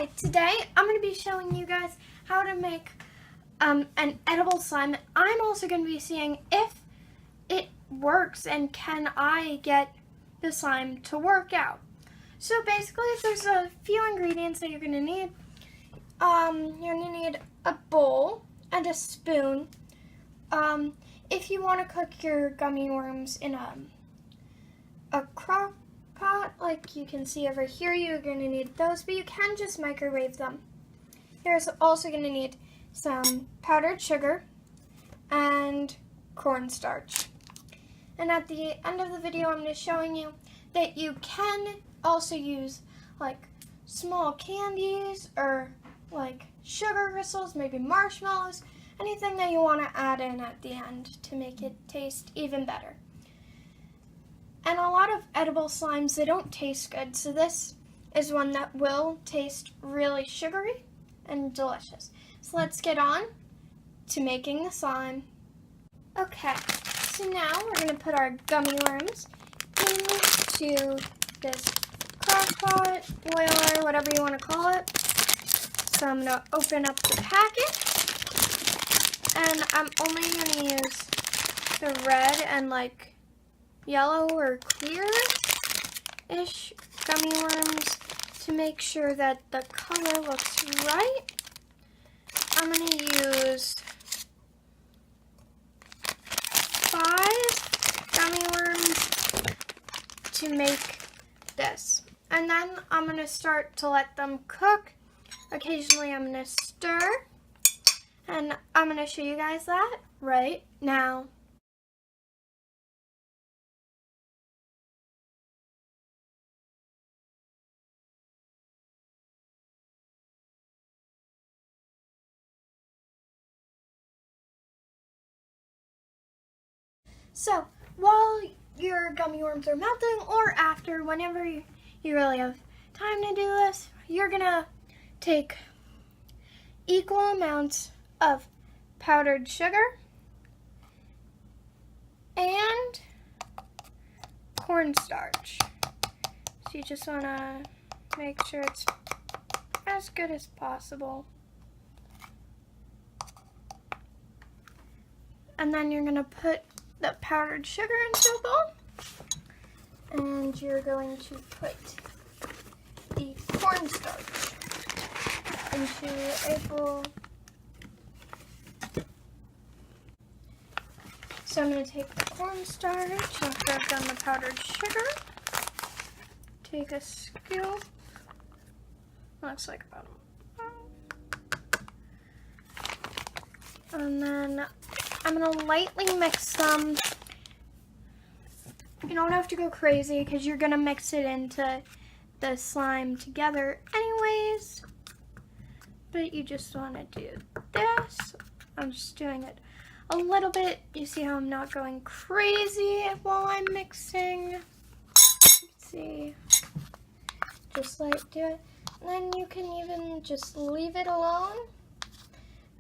Hi, today I'm going to be showing you guys how to make an edible slime. I'm also going to be seeing if it works and can I get the slime to work out. So basically there's a few ingredients that you're going to need. You're going to need a bowl and a spoon. If you want to cook your gummy worms in a crock pot, like you can see over here, you're going to need those, but you can just microwave them. You're also going to need some powdered sugar and cornstarch. And at the end of the video, I'm just showing you that you can also use like small candies or like sugar crystals, maybe marshmallows, anything that you want to add in at the end to make it taste even better. And a lot of edible slimes, they don't taste good, so this is one that will taste really sugary and delicious. So let's get on to making the slime. Okay, so now we're going to put our gummy worms into this crock pot, boiler, whatever you want to call it. So I'm going to open up the packet, and I'm only going to use the red and like yellow or clear-ish gummy worms to make sure that the color looks right. I'm going to use 5 gummy worms to make this. And then I'm going to start to let them cook. Occasionally I'm going to stir. And I'm going to show you guys that right now. So, while your gummy worms are melting, or after, whenever you really have time to do this, you're gonna take equal amounts of powdered sugar and cornstarch. So you just wanna make sure it's as good as possible. And then you're gonna put the powdered sugar into a bowl, and you're going to put the cornstarch into a bowl. So I'm going to take the cornstarch after I've done the powdered sugar, take a scoop, looks like about a, and then I'm going to lightly mix them. You don't have to go crazy because you're going to mix it into the slime together anyways. But you just want to do this. I'm just doing it a little bit. You see how I'm not going crazy while I'm mixing. Let's see. Just like do it. And then you can even just leave it alone.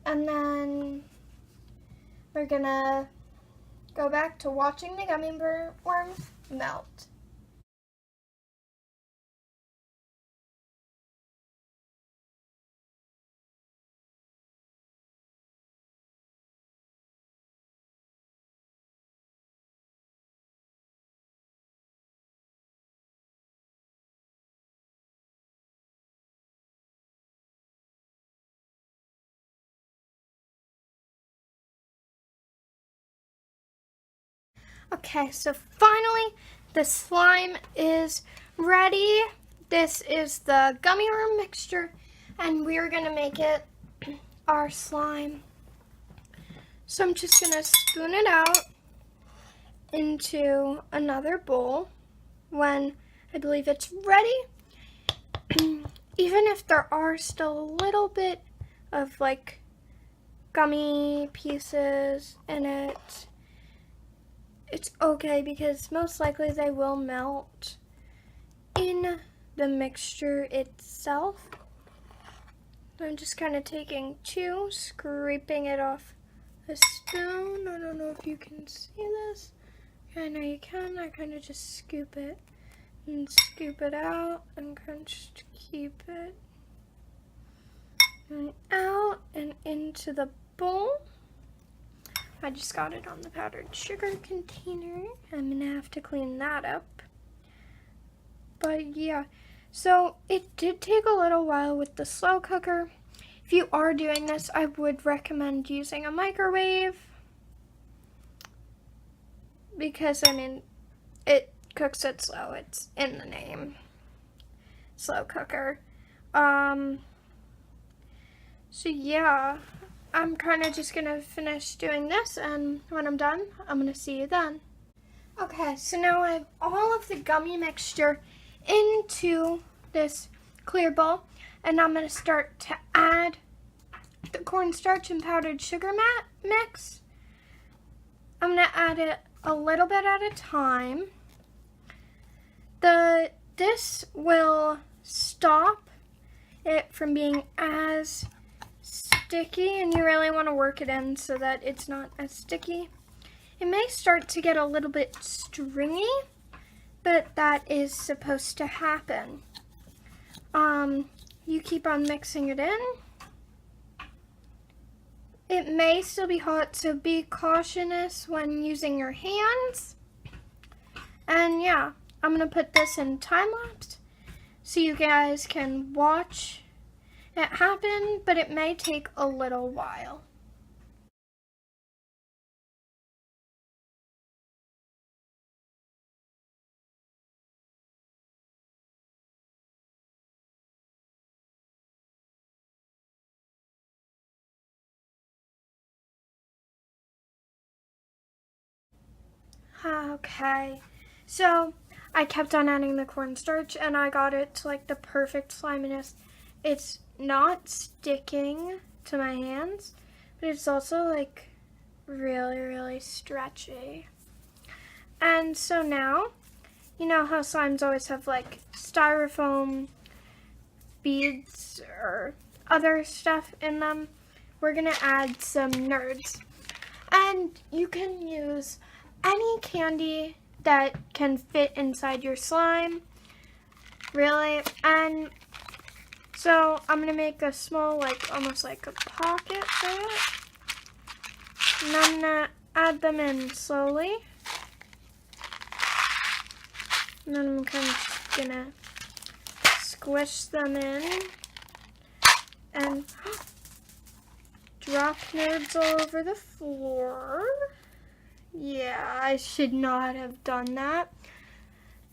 And then we're gonna go back to watching the gummy worms melt. Okay, so finally the slime is ready. This is the gummy worm mixture, and we're gonna make it our slime. So I'm just gonna spoon it out into another bowl when I believe it's ready. Even if there are still a little bit of like gummy pieces in it, it's okay because most likely they will melt in the mixture itself. I'm just kind of taking 2, scraping it off the spoon. I don't know if you can see this. I know you can. I kind of just scoop it and scoop it out and kind of just keep it Going out and into the bowl. I just got it on the powdered sugar container. I'm gonna have to clean that up. But yeah, so it did take a little while with the slow cooker. If you are doing this, I would recommend using a microwave because, I mean, it cooks it slow. It's in the name. Slow cooker. So yeah, I'm kind of just gonna finish doing this, and when I'm done, I'm gonna see you then. Okay, so now I have all of the gummy mixture into this clear bowl, and I'm gonna start to add the cornstarch and powdered sugar mix. I'm gonna add it a little bit at a time. This will stop it from being as sticky, and you really want to work it in so that it's not as sticky. It may start to get a little bit stringy, but that is supposed to happen. You keep on mixing it in. It may still be hot, so be cautious when using your hands. And yeah, I'm gonna put this in time lapse so you guys can watch it happen, but it may take a little while. Okay, so I kept on adding the cornstarch and I got it to like the perfect sliminess. It's not sticking to my hands, but it's also like really, really stretchy. And so now, you know how slimes always have like styrofoam beads or other stuff in them? We're gonna add some nerds. And you can use any candy that can fit inside your slime, really. And so I'm gonna make a small, like almost like a pocket for it. And I'm gonna add them in slowly. And then I'm kind of gonna squish them in and drop nerds all over the floor. Yeah, I should not have done that.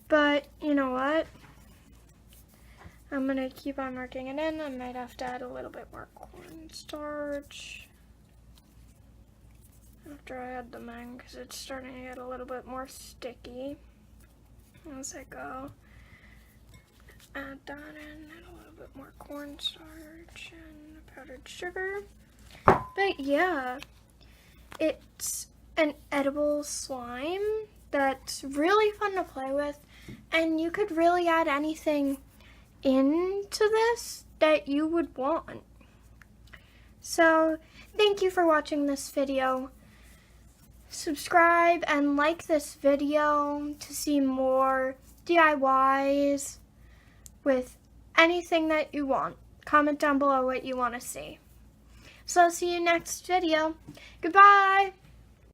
But you know what? I'm gonna keep on working it in. I might have to add a little bit more cornstarch after I add them in because it's starting to get a little bit more sticky as I go. Add that in, and a little bit more cornstarch and powdered sugar. But yeah, it's an edible slime that's really fun to play with, and you could really add anything into this that you would want. So thank you for watching this video. Subscribe and like this video to see more DIYs with anything that you want. Comment down below what you want to see. So I'll see you next video. Goodbye!